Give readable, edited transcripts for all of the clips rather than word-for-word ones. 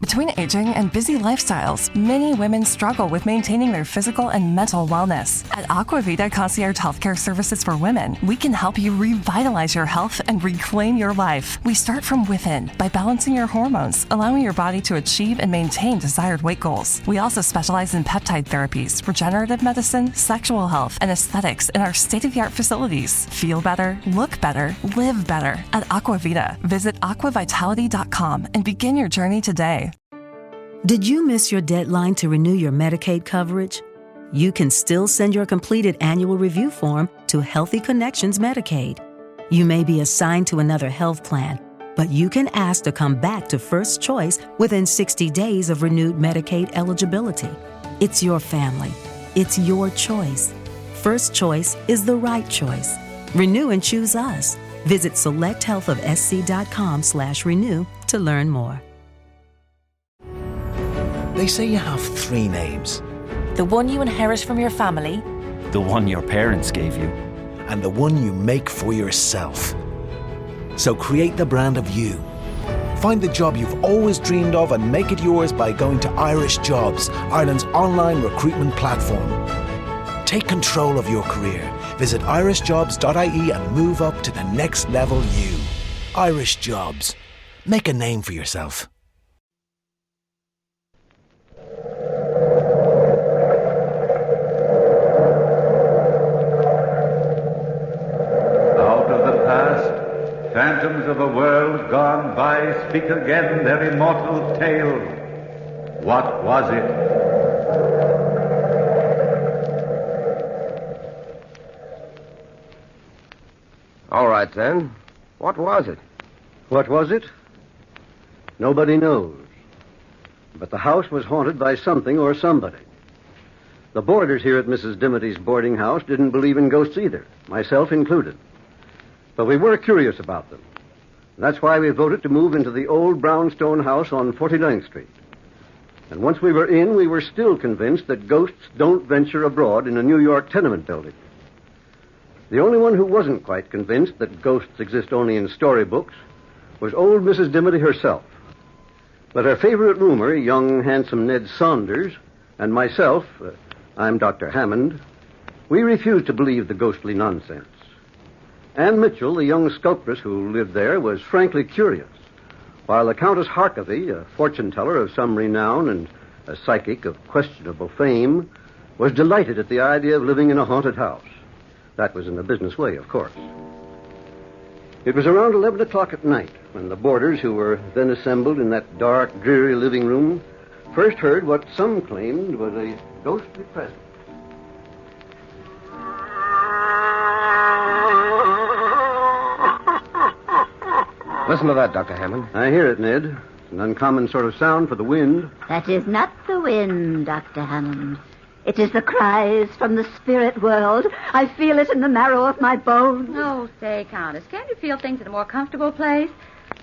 Between aging and busy lifestyles, many women struggle with maintaining their physical and mental wellness. At Aquavita Concierge Healthcare Services for Women, we can help you revitalize your health and reclaim your life. We start from within by balancing your hormones, allowing your body to achieve and maintain desired weight goals. We also specialize in peptide therapies, regenerative medicine, sexual health, and aesthetics in our state-of-the-art facilities. Feel better, look better, live better at Aquavita. Visit aquavitality.com and begin your journey today. Did you miss your deadline to renew your Medicaid coverage? You can still send your completed annual review form to Healthy Connections Medicaid. You may be assigned to another health plan, but you can ask to come back to First Choice within 60 days of renewed Medicaid eligibility. It's your family. It's your choice. First Choice is the right choice. Renew and choose us. Visit selecthealthofsc.com/renew to learn more. They say you have 3 names. The one you inherit from your family, the one your parents gave you, and the one you make for yourself. So create the brand of you. Find the job you've always dreamed of and make it yours by going to Irish Jobs, Ireland's online recruitment platform. Take control of your career. Visit irishjobs.ie and move up to the next level you. Irish Jobs. Make a name for yourself. Phantoms of a world gone by speak again their immortal tale. What was it? All right, then. What was it? What was it? Nobody knows. But the house was haunted by something or somebody. The boarders here at Mrs. Dimity's boarding house didn't believe in ghosts either, myself included. But we were curious about them. That's why we voted to move into the old brownstone house on 49th Street. And once we were in, we were still convinced that ghosts don't venture abroad in a New York tenement building. The only one who wasn't quite convinced that ghosts exist only in storybooks was old Mrs. Dimity herself. But her favorite roomer, young, handsome Ned Saunders, and myself, I'm Dr. Hammond, we refused to believe the ghostly nonsense. Anne Mitchell, the young sculptress who lived there, was frankly curious, while the Countess Harkavy, a fortune-teller of some renown and a psychic of questionable fame, was delighted at the idea of living in a haunted house. That was in the business way, of course. It was around 11 o'clock at night when the boarders, who were then assembled in that dark, dreary living room, first heard what some claimed was a ghostly presence. Listen to that, Dr. Hammond. I hear it, Ned. It's an uncommon sort of sound for the wind. That is not the wind, Dr. Hammond. It is the cries from the spirit world. I feel it in the marrow of my bones. Oh, say, Countess, can't you feel things in a more comfortable place?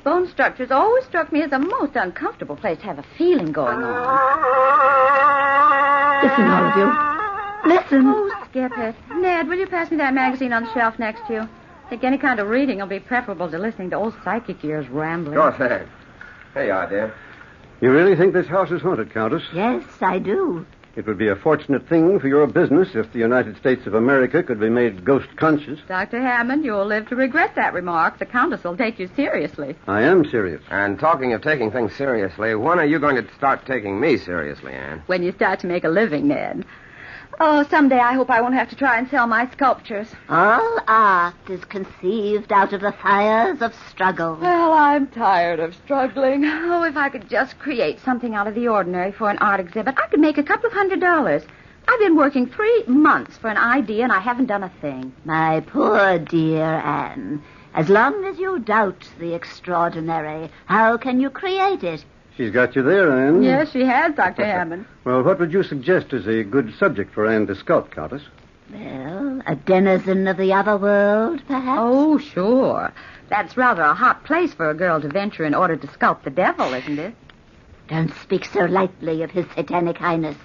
Bone structures always struck me as the most uncomfortable place to have a feeling going on. Listen, all of you. Listen. Oh, skip it. Ned, will you pass me that magazine on the shelf next to you? I think any kind of reading will be preferable to listening to old psychic ears rambling. Sure thing. Here you are, dear. You really think this house is haunted, Countess? Yes, I do. It would be a fortunate thing for your business if the United States of America could be made ghost-conscious. Dr. Hammond, you'll live to regret that remark. The Countess will take you seriously. I am serious. And talking of taking things seriously, when are you going to start taking me seriously, Anne? When you start to make a living, Ned. Oh, someday I hope I won't have to try and sell my sculptures. All art is conceived out of the fires of struggle. Well, I'm tired of struggling. Oh, if I could just create something out of the ordinary for an art exhibit, I could make a couple of $100. I've been working 3 months for an idea, and I haven't done a thing. My poor dear Anne, as long as you doubt the extraordinary, how can you create it? She's got you there, Anne. Yes, she has, Dr. Hammond. Well, what would you suggest as a good subject for Anne to sculpt, Countess? Well, a denizen of the other world, perhaps? Oh, sure. That's rather a hot place for a girl to venture in order to sculpt the devil, isn't it? Don't speak so lightly of his satanic highness.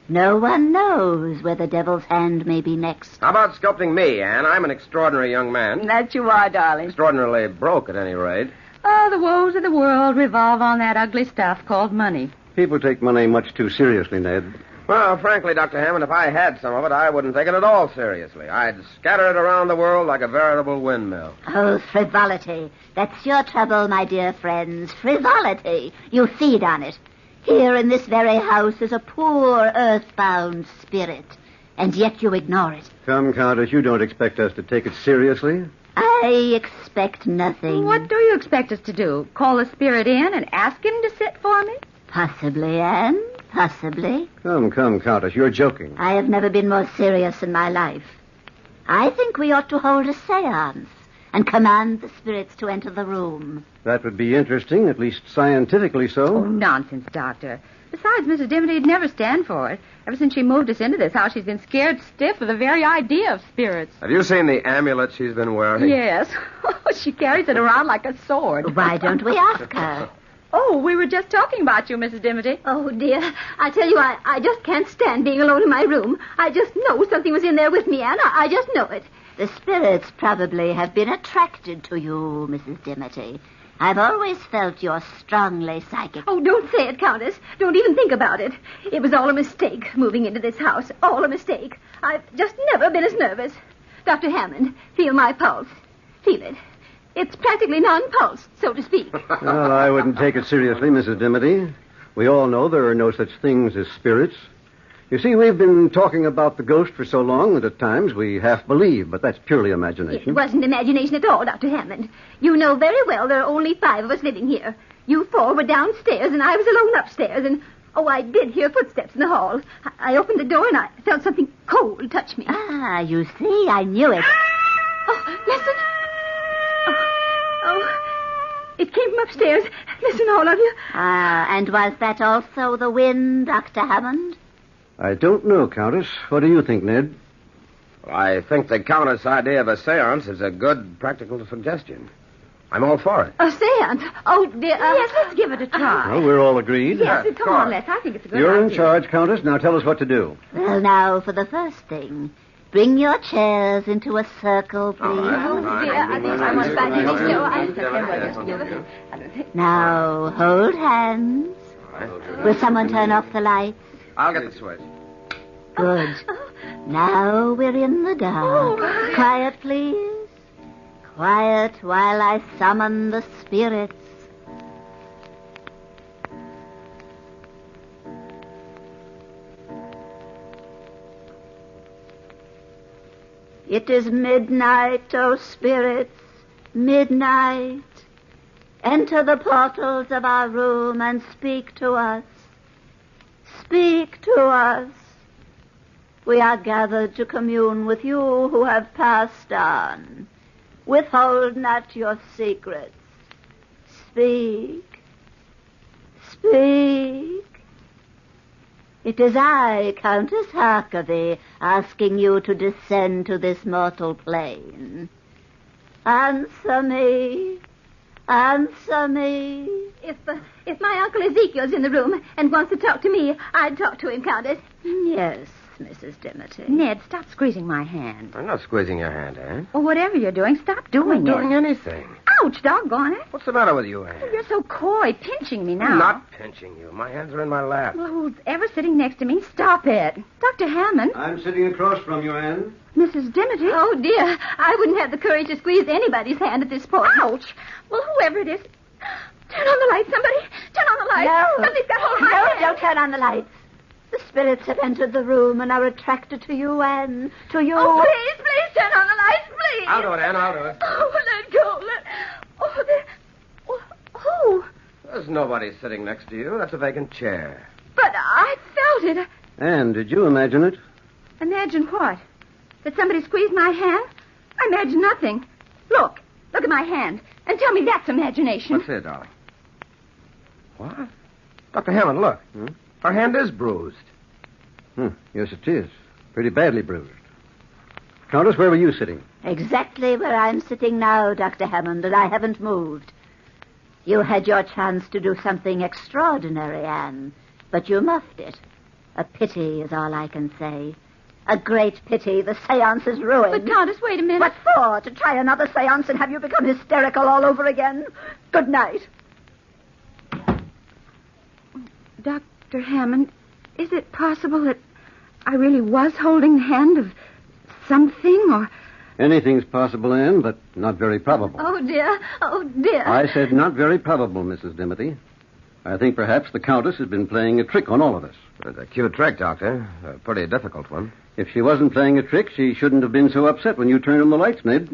No one knows where the devil's hand may be next. How about sculpting me, Anne? I'm an extraordinary young man. That you are, darling. Extraordinarily broke, at any rate. Oh, the woes of the world revolve on that ugly stuff called money. People take money much too seriously, Ned. Well, frankly, Dr. Hammond, if I had some of it, I wouldn't take it at all seriously. I'd scatter it around the world like a veritable windmill. Oh, frivolity. That's your trouble, my dear friends. Frivolity. You feed on it. Here in this very house is a poor, earthbound spirit, and yet you ignore it. Come, Countess, you don't expect us to take it seriously? I expect nothing. What do you expect us to do? Call the spirit in and ask him to sit for me? Possibly, Anne. Possibly. Come, Countess, you're joking. I have never been more serious in my life. I think we ought to hold a seance and command the spirits to enter the room. That would be interesting, at least scientifically so. Oh, nonsense, Doctor. Besides, Mrs. Dimmoty'd never stand for it. Ever since she moved us into this house, she's been scared stiff of the very idea of spirits. Have you seen the amulet she's been wearing? Yes. She carries it around like a sword. Why don't we ask her? Oh, we were just talking about you, Mrs. Dimmoty. Oh, dear. I tell you, I just can't stand being alone in my room. I just know something was in there with me, Anne. I just know it. The spirits probably have been attracted to you, Mrs. Dimmoty. I've always felt you're strongly psychic. Oh, don't say it, Countess. Don't even think about it. It was all a mistake, moving into this house. All a mistake. I've just never been as nervous. Dr. Hammond, feel my pulse. Feel it. It's practically non-pulse, so to speak. Well, I wouldn't take it seriously, Mrs. Dimmoty. We all know there are no such things as spirits. You see, we've been talking about the ghost for so long that at times we half believe, but that's purely imagination. It wasn't imagination at all, Dr. Hammond. You know very well there are only 5 of us living here. You 4 were downstairs, and I was alone upstairs, and, oh, I did hear footsteps in the hall. I opened the door, and I felt something cold touch me. Ah, you see, I knew it. Oh, listen. Oh, it came from upstairs. Listen, all of you. Ah, and was that also the wind, Dr. Hammond? I don't know, Countess. What do you think, Ned? I think the Countess' idea of a seance is a good practical suggestion. I'm all for it. A seance? Oh, dear. Yes, let's give it a try. Well, we're all agreed. Yes, Come on, Les. I think it's a good You're idea. in charge, Countess. Now tell us what to do. Well, now, for the first thing, bring your chairs into a circle, please. Oh, dear. I think I want back in this show. Now, hold hands. Will someone turn off the lights? I'll get the switch. Good. Now we're in the dark. Quiet, please. Quiet while I summon the spirits. It is midnight, O spirits, midnight. Enter the portals of our room and speak to us. Speak to us. We are gathered to commune with you who have passed on. Withhold not your secrets. Speak. Speak. It is I, Countess Harkavy, asking you to descend to this mortal plane. Answer me. Answer me. If my Uncle Ezekiel's in the room and wants to talk to me, I'd talk to him, Countess. Yes, Mrs. Dimmoty. Ned, stop squeezing my hand. I'm not squeezing your hand, Anne. Or whatever you're doing, stop I'm doing not it. doing anything. Ouch, doggone it. What's the matter with you, Anne? Oh, you're so coy, pinching me now. I'm not pinching you. My hands are in my lap. Well, who's ever sitting next to me? Stop it. Dr. Hammond. I'm sitting across from you, Anne. Mrs. Dimmoty. Oh, dear. I wouldn't have the courage to squeeze anybody's hand at this point. Ouch. Well, whoever it is. Turn on the light, somebody. Turn on the light. No. Somebody's got hold of my hand. Don't turn on the lights. The spirits have entered the room and are attracted to you, Anne. To you. Oh, please turn on the lights, please. I'll do it, Anne. I'll do it. Oh, let go. Oh, there. Oh. There's nobody sitting next to you. That's a vacant chair. But I felt it. Anne, did you imagine it? Imagine what? That somebody squeezed my hand? I imagine nothing. Look at my hand. And tell me that's imagination. What's it, darling? What? Dr. Hammond, look. Her hand is bruised. Yes, it is. Pretty badly bruised. Countess, where were you sitting? Exactly where I'm sitting now, Dr. Hammond, and I haven't moved. You had your chance to do something extraordinary, Anne, but you muffed it. A pity is all I can say. A great pity. The seance is ruined. But, Countess, wait a minute. What for? To try another seance and have you become hysterical all over again? Good night. Dr. Hammond, is it possible that I really was holding the hand of something, or... Anything's possible, Anne, but not very probable. Oh, dear. Oh, dear. I said not very probable, Mrs. Dimity. I think perhaps the Countess has been playing a trick on all of us. It's a cute trick, Doctor. A pretty difficult one. If she wasn't playing a trick, she shouldn't have been so upset when you turned on the lights, Ned.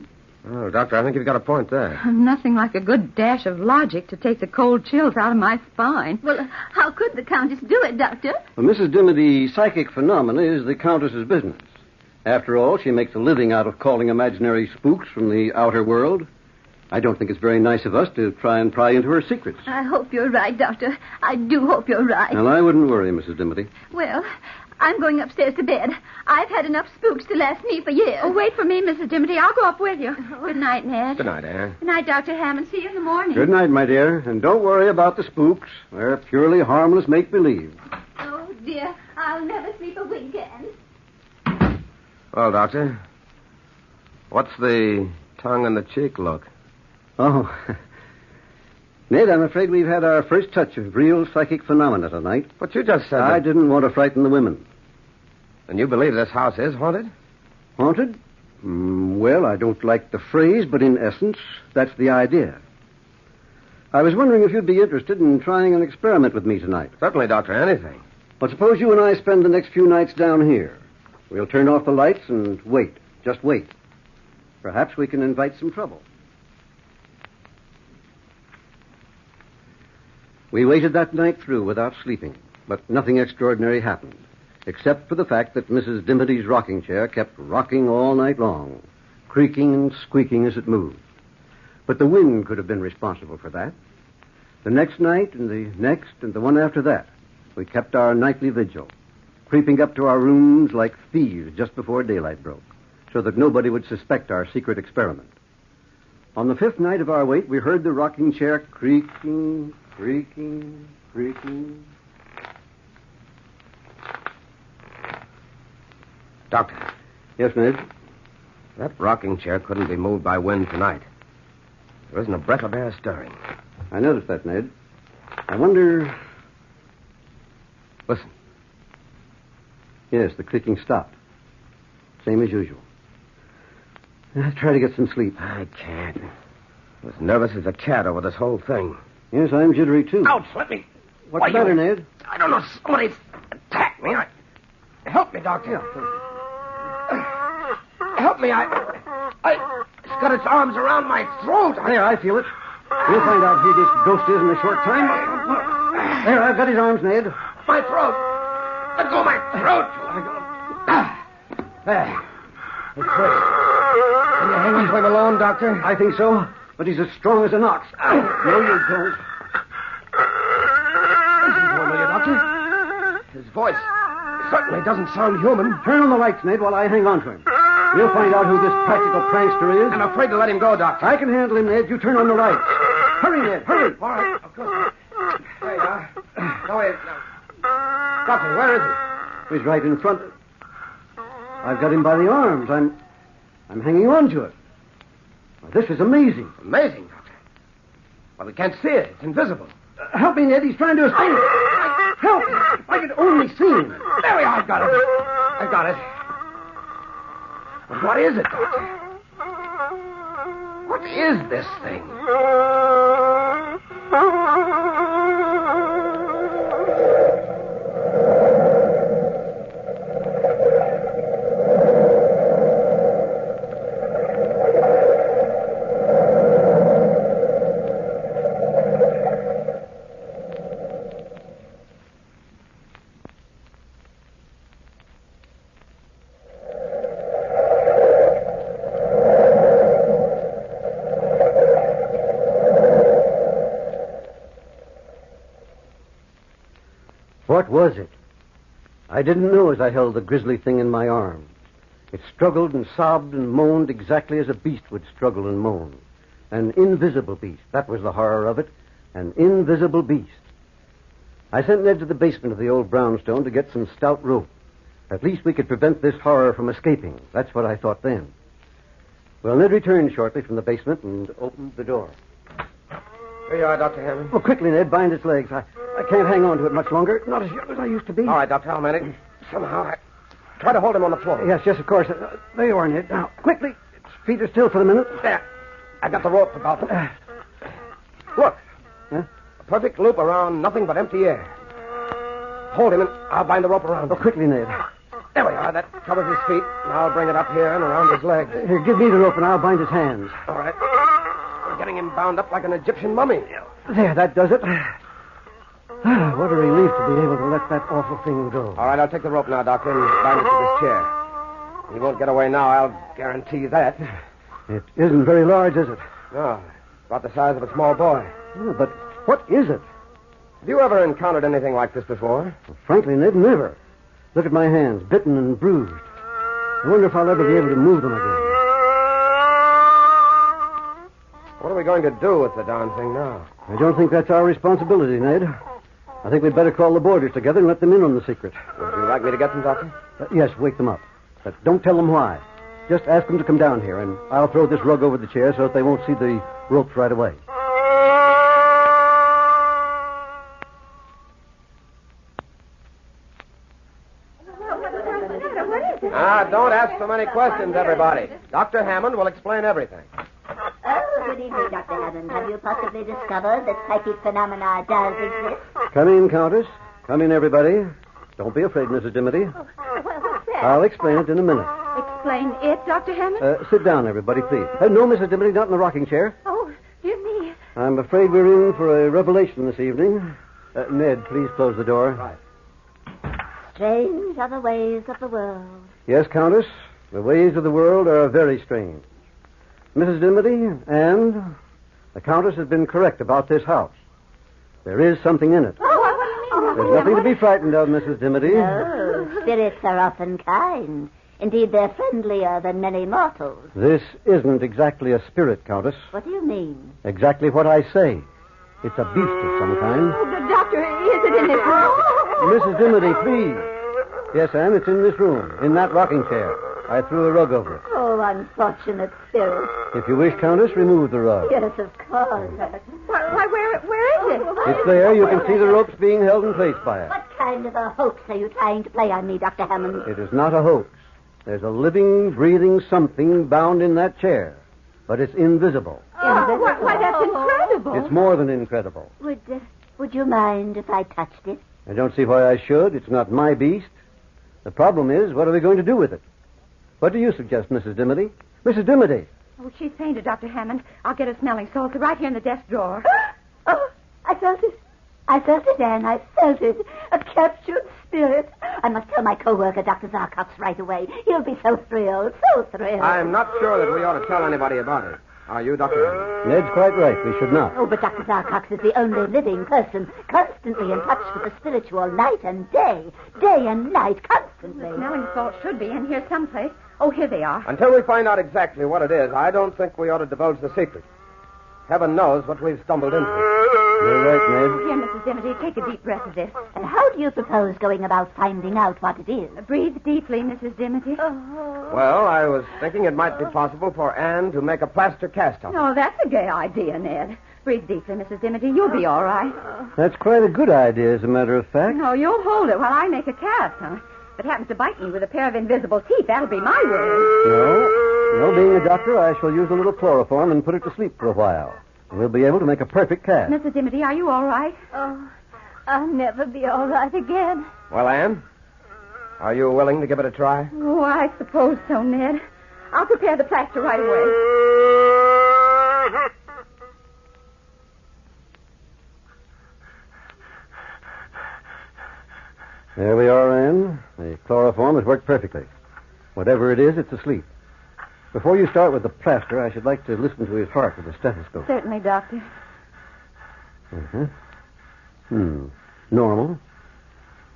Oh, Doctor, I think you've got a point there. Nothing like a good dash of logic to take the cold chills out of my spine. Well, how could the Countess do it, Doctor? Well, Mrs. Dimity, psychic phenomena is the Countess's business. After all, she makes a living out of calling imaginary spooks from the outer world. I don't think it's very nice of us to try and pry into her secrets. I hope you're right, Doctor. I do hope you're right. Well, I wouldn't worry, Mrs. Dimity. Well, I'm going upstairs to bed. I've had enough spooks to last me for years. Oh, wait for me, Mrs. Dimity. I'll go up with you. Good night, Ned. Good night, Anne. Good night, Dr. Hammond. See you in the morning. Good night, my dear. And don't worry about the spooks. They're purely harmless make-believe. Oh, dear. I'll never sleep a wink, Anne. Well, Doctor, what's the tongue-in-the-cheek look? Oh. Ned, I'm afraid we've had our first touch of real psychic phenomena tonight. But you just said I didn't want to frighten the women. And you believe this house is haunted? Haunted? Well, I don't like the phrase, but in essence, that's the idea. I was wondering if you'd be interested in trying an experiment with me tonight. Certainly, Doctor, anything. But suppose you and I spend the next few nights down here. We'll turn off the lights and wait. Just wait. Perhaps we can invite some trouble. We waited that night through without sleeping, but nothing extraordinary happened, except for the fact that Mrs. Dimity's rocking chair kept rocking all night long, creaking and squeaking as it moved. But the wind could have been responsible for that. The next night and the next and the one after that, we kept our nightly vigil, creeping up to our rooms like thieves just before daylight broke, so that nobody would suspect our secret experiment. On the fifth night of our wait, we heard the rocking chair creaking, creaking, creaking. Doctor. Yes, Ned? That rocking chair couldn't be moved by wind tonight. There isn't a breath of air stirring. I noticed that, Ned. I wonder... Listen. Yes, the creaking stopped. Same as usual. I'll try to get some sleep. I can't. I'm as nervous as a cat over this whole thing. Yes, I'm jittery, too. Ouch, let me... What's the matter, Ned? I don't know. Somebody's attacked me. Help me, Doctor. Help me. It's got its arms around my throat. There, I feel it. We'll find out who this ghost is in a short time. There, I've got his arms, Ned. My throat. Let go of my throat. There. It's first. Can you hang on to him alone, Doctor? I think so, but he's as strong as an ox. No, you don't. Listen to him, will you, Doctor? His voice certainly doesn't sound human. Turn on the lights, Ned, while I hang on to him. We'll find out who this practical prankster is. I'm afraid to let him go, Doctor. I can handle him, Ned. You turn on the lights. Hurry, Ned, hurry. All right, of course. There you are. No, wait. No. Doctor, where is he? He's right in front. I've got him by the arms. I'm hanging on to it. Well, this is amazing. Amazing, Doctor. Well, we can't see it. It's invisible. Help me, Ned. He's trying to escape. Help me. If I could only see him. There we are. I've got it. I've got it. But what is it, Doctor? What is this thing? What was it? I didn't know as I held the grisly thing in my arms. It struggled and sobbed and moaned exactly as a beast would struggle and moan. An invisible beast. That was the horror of it. An invisible beast. I sent Ned to the basement of the old brownstone to get some stout rope. At least we could prevent this horror from escaping. That's what I thought then. Well, Ned returned shortly from the basement and opened the door. Here you are, Dr. Hammond. Oh, quickly, Ned, bind its legs. I can't hang on to it much longer. Not as young as I used to be. All right, Dr. Halmanick. Somehow I try to hold him on the floor. Yes, of course. There you are, Ned. Now, quickly. Its feet are still for the minute. There. I got the rope about him. Look. Huh? A perfect loop around nothing but empty air. Hold him and I'll bind the rope around him. Oh, quickly, Ned. There we are. That covers his feet. Now I'll bring it up here and around his legs. Here, give me the rope and I'll bind his hands. All right. We're getting him bound up like an Egyptian mummy. There, that does it. What a relief to be able to let that awful thing go. All right, I'll take the rope now, Doctor, and bind it to this chair. He won't get away now, I'll guarantee that. It isn't very large, is it? No, about the size of a small boy. Yeah, but what is it? Have you ever encountered anything like this before? Well, frankly, Ned, never. Look at my hands, bitten and bruised. I wonder if I'll ever be able to move them again. What are we going to do with the darn thing now? I don't think that's our responsibility, Ned. I think we'd better call the boarders together and let them in on the secret. Would you like me to get them, Doctor? Yes, wake them up. But don't tell them why. Just ask them to come down here, and I'll throw this rug over the chair so that they won't see the ropes right away. Don't ask so many questions, everybody. Dr. Hammond will explain everything. Oh, good evening, Dr. Hammond. Have you possibly discovered that psychic phenomena does exist? Come in, Countess. Come in, everybody. Don't be afraid, Mrs. Dimity. What's that? I'll explain it in a minute. Explain it, Dr. Hammond? Sit down, everybody, please. No, Mrs. Dimity, not in the rocking chair. Oh, dear me. I'm afraid we're in for a revelation this evening. Ned, please close the door. Right. Strange are the ways of the world. Yes, Countess. The ways of the world are very strange. Mrs. Dimity, and the Countess has been correct about this house. There is something in it. Oh, what do you mean? There's nothing to be frightened of, Mrs. Dimity. No, spirits are often kind. Indeed, they're friendlier than many mortals. This isn't exactly a spirit, Countess. What do you mean? Exactly what I say. It's a beast of some kind. Oh, the doctor, is it in this room? Mrs. Dimity, please. Yes, Anne, it's in this room, in that rocking chair. I threw a rug over it. Oh, unfortunate spirit. If you wish, Countess, remove the rug. Yes, of course. Why, where is it? It's there. You can see the ropes being held in place by it. What kind of a hoax are you trying to play on me, Dr. Hammond? It is not a hoax. There's a living, breathing something bound in that chair. But it's invisible. Oh, why, that's incredible. It's more than incredible. Would you mind if I touched it? I don't see why I should. It's not my beast. The problem is, what are we going to do with it? What do you suggest, Mrs. Dimity? Mrs. Dimity! Oh, she's fainted, Dr. Hammond. I'll get her smelling salts right here in the desk drawer. Oh, I felt it. I felt it, Anne. I felt it. A captured spirit. I must tell my co-worker, Dr. Zarkox, right away. He'll be so thrilled, so thrilled. I'm not sure that we ought to tell anybody about it. Are you, Dr. Hammond? Ned's quite right. We should not. Oh, but Dr. Zarkox is the only living person constantly in touch with the spiritual night and day. Day and night, constantly. The smelling salts should be in here someplace. Oh, here they are. Until we find out exactly what it is, I don't think we ought to divulge the secret. Heaven knows what we've stumbled into. You're right, Ned. Here, Mrs. Dimity, take a deep breath of this. And how do you propose going about finding out what it is? Breathe deeply, Mrs. Dimity. Well, I was thinking it might be possible for Anne to make a plaster cast of it. Oh, that's a gay idea, Ned. Breathe deeply, Mrs. Dimity. You'll be all right. That's quite a good idea, as a matter of fact. No, you'll hold it while I make a cast, huh? If it happens to bite me with a pair of invisible teeth, that'll be my word. No, being a doctor, I shall use a little chloroform and put it to sleep for a while. We'll be able to make a perfect cast. Mrs. Dimity, are you all right? Oh, I'll never be all right again. Well, Anne, are you willing to give it a try? Oh, I suppose so, Ned. I'll prepare the plaster right away. There we are, Anne. The chloroform has worked perfectly. Whatever it is, it's asleep. Before you start with the plaster, I should like to listen to his heart with a stethoscope. Certainly, Doctor. Normal.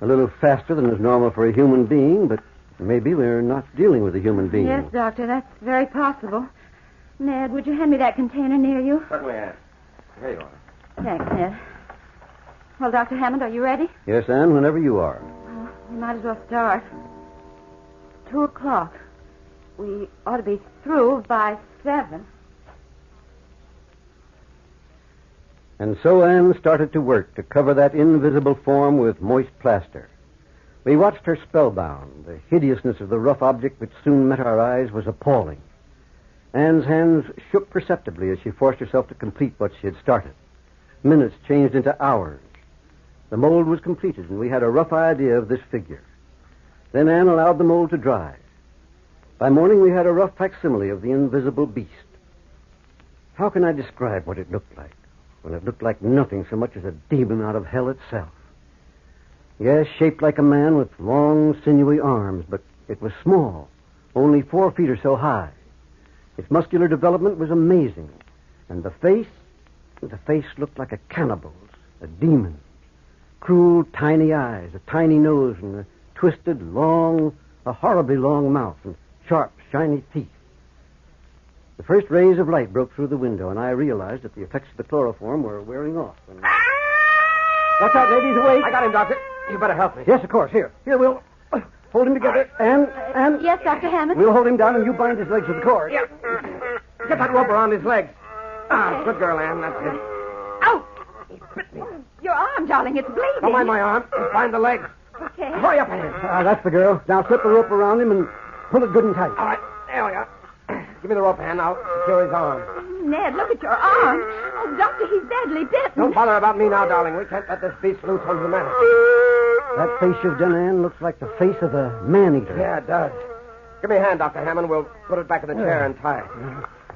A little faster than is normal for a human being, but maybe we're not dealing with a human being. Yes, Doctor, that's very possible. Ned, would you hand me that container near you? Certainly, Anne. Here you are. Thanks, Ned. Well, Dr. Hammond, are you ready? Yes, Anne, whenever you are. We might as well start. 2:00. We ought to be through by 7. And so Anne started to work to cover that invisible form with moist plaster. We watched her spellbound. The hideousness of the rough object which soon met our eyes was appalling. Anne's hands shook perceptibly as she forced herself to complete what she had started. Minutes changed into hours. The mold was completed, and we had a rough idea of this figure. Then Anne allowed the mold to dry. By morning, we had a rough facsimile of the invisible beast. How can I describe what it looked like, when it looked like nothing so much as a demon out of hell itself? Yes, shaped like a man with long, sinewy arms, but it was small, only 4 feet or so high. Its muscular development was amazing, and the face looked like a cannibal's, a demon. Cruel, tiny eyes, a tiny nose, and a twisted, a horribly long mouth, and sharp, shiny teeth. The first rays of light broke through the window, and I realized that the effects of the chloroform were wearing off. Watch out, lady, he's awake. I got him, Doctor. You better help me. Yes, of course. Here, we'll hold him together. And Yes, Dr. Hammond? we'll hold him down, and you bind his legs with the cord. Yeah. Get that rope around his legs. Good girl, Anne. That's it. Ow! He bit me. Your arm, darling, it's bleeding. Don't mind my arm. Bind the legs. Okay. Hurry up, Anne. That's the girl. Now slip the rope around him and pull it good and tight. All right. There we are. Give me the rope, Anne. I'll secure his arm. Ned, look at your arm. Oh, Doctor, he's badly bitten. Don't bother about me now, darling. We can't let this beast loose on humanity. That face you've done, Anne, looks like the face of a man-eater. Yeah, it does. Give me a hand, Dr. Hammond. We'll put it back in the chair and tie it.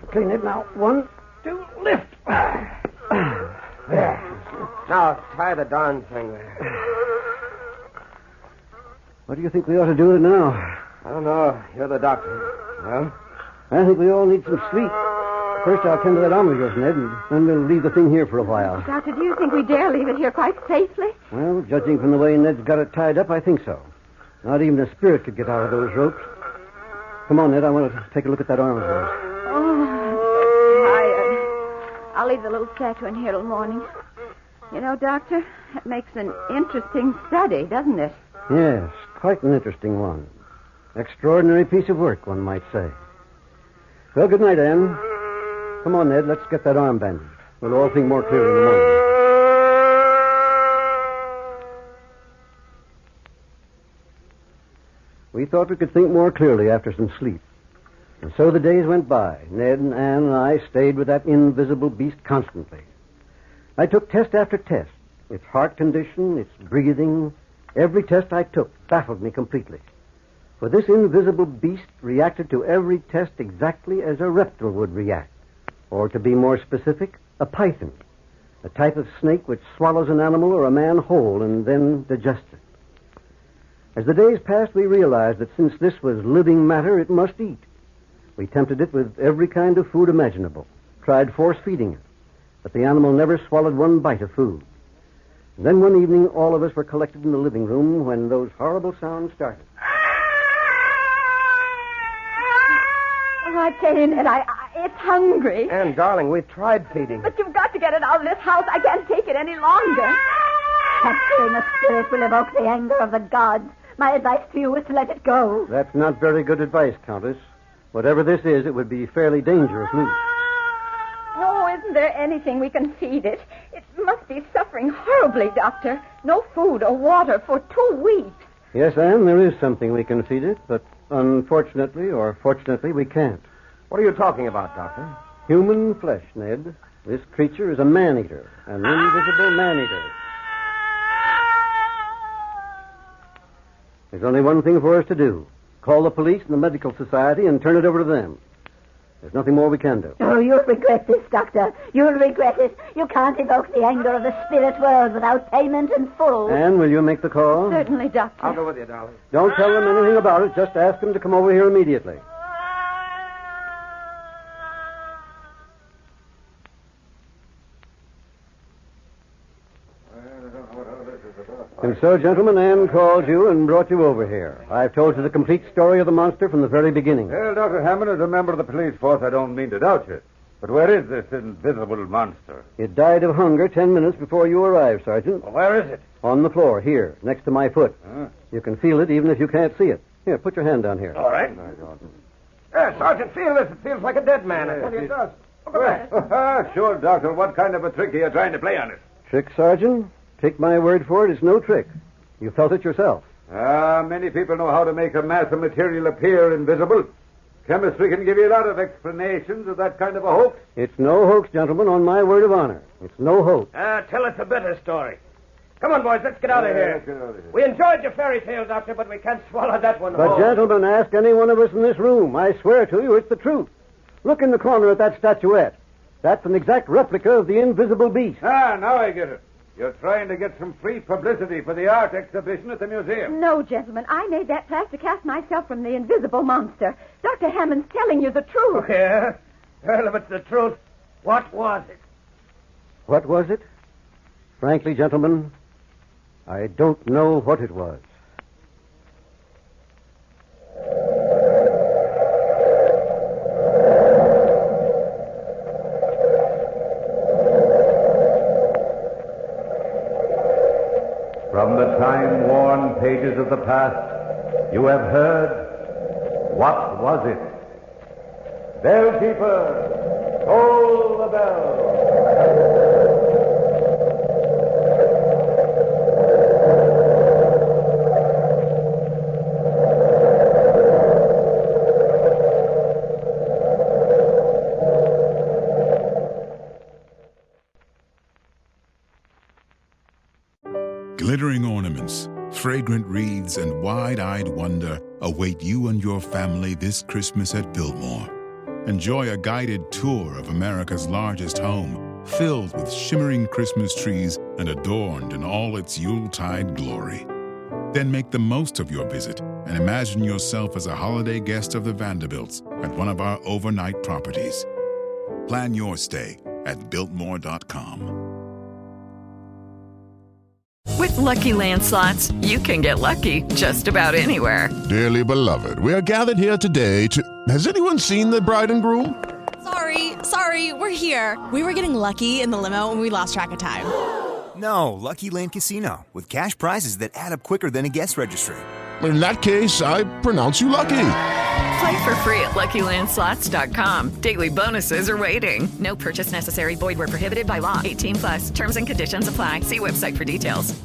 Okay, Ned, now, 1, 2, lift. There. Now, tie the darn thing there. What do you think we ought to do with it now? I don't know. You're the doctor. Well? I think we all need some sleep. First, I'll tend to that arm of yours, Ned, and then we'll leave the thing here for a while. Doctor, do you think we dare leave it here quite safely? Well, judging from the way Ned's got it tied up, I think so. Not even a spirit could get out of those ropes. Come on, Ned, I want to take a look at that arm of yours. Oh, I'm tired. I'll leave the little statue in here till morning. You know, Doctor, that makes an interesting study, doesn't it? Yes, quite an interesting one. Extraordinary piece of work, one might say. Well, good night, Anne. Come on, Ned, let's get that arm bandaged. We'll all think more clearly in the morning. We thought we could think more clearly after some sleep. And so the days went by. Ned and Anne and I stayed with that invisible beast constantly. I took test after test. Its heart condition, its breathing, every test I took baffled me completely. For this invisible beast reacted to every test exactly as a reptile would react. Or to be more specific, a python, a type of snake which swallows an animal or a man whole and then digests it. As the days passed, we realized that since this was living matter, it must eat. We tempted it with every kind of food imaginable, tried force-feeding it, but the animal never swallowed one bite of food. And then one evening, all of us were collected in the living room when those horrible sounds started. Oh, I tell you, Ned, it's hungry. Anne, darling, we've tried feeding. But you've got to get it out of this house. I can't take it any longer. Capturing a spirit will evoke the anger of the gods. My advice to you is to let it go. That's not very good advice, Countess. Whatever this is, it would be fairly dangerous loose. Oh, isn't there anything we can feed it? It must be suffering horribly, Doctor. No food or water for 2 weeks. Yes, Anne, there is something we can feed it, but unfortunately or fortunately, we can't. What are you talking about, Doctor? Human flesh, Ned. This creature is a man-eater, an invisible man-eater. There's only one thing for us to do. Call the police and the medical society and turn it over to them. There's nothing more we can do. Oh, you'll regret this, Doctor. You'll regret it. You can't evoke the anger of the spirit world without payment in full. Anne, will you make the call? Certainly, Doctor. I'll go with you, darling. Don't tell them anything about it. Just ask them to come over here immediately. And so, gentlemen, Anne called you and brought you over here. I've told you the complete story of the monster from the very beginning. Well, Dr. Hammond, as a member of the police force, I don't mean to doubt you. But where is this invisible monster? It died of hunger 10 minutes before you arrived, Sergeant. Well, where is it? On the floor, here, next to my foot. Huh? You can feel it even if you can't see it. Here, put your hand down here. All right. Sergeant, feel this. It feels like a dead man. I tell you it does. Look at that. Sure, Doctor. What kind of a trick are you trying to play on us? Trick, Sergeant? Take my word for it, it's no trick. You felt it yourself. Many people know how to make a mass of material appear invisible. Chemistry can give you a lot of explanations of that kind of a hoax. It's no hoax, gentlemen, on my word of honor. It's no hoax. Tell us a better story. Come on, boys, let's get out of here. We enjoyed your fairy tale, Doctor, but we can't swallow that one But, whole. gentlemen, ask any one of us in this room. I swear to you, it's the truth. Look in the corner at that statuette. That's an exact replica of the invisible beast. Now I get it. You're trying to get some free publicity for the art exhibition at the museum. No, gentlemen, I made that plaster cast myself from the invisible monster. Dr. Hammond's telling you the truth. Yeah? Well, if it's the truth, what was it? What was it? Frankly, gentlemen, I don't know what it was. From the time-worn pages of the past, you have heard, what was it? Bell keeper, toll the bell. Glittering ornaments, fragrant wreaths, and wide-eyed wonder await you and your family this Christmas at Biltmore. Enjoy a guided tour of America's largest home, filled with shimmering Christmas trees and adorned in all its Yuletide glory. Then make the most of your visit and imagine yourself as a holiday guest of the Vanderbilts at one of our overnight properties. Plan your stay at Biltmore.com. With Lucky Land Slots, you can get lucky just about anywhere. Dearly beloved, we are gathered here today to... Has anyone seen the bride and groom? Sorry, we're here. We were getting lucky in the limo and we lost track of time. No, Lucky Land Casino, with cash prizes that add up quicker than a guest registry. In that case, I pronounce you lucky. Play for free at LuckyLandSlots.com. Daily bonuses are waiting. No purchase necessary. Void where prohibited by law. 18+. Terms and conditions apply. See website for details.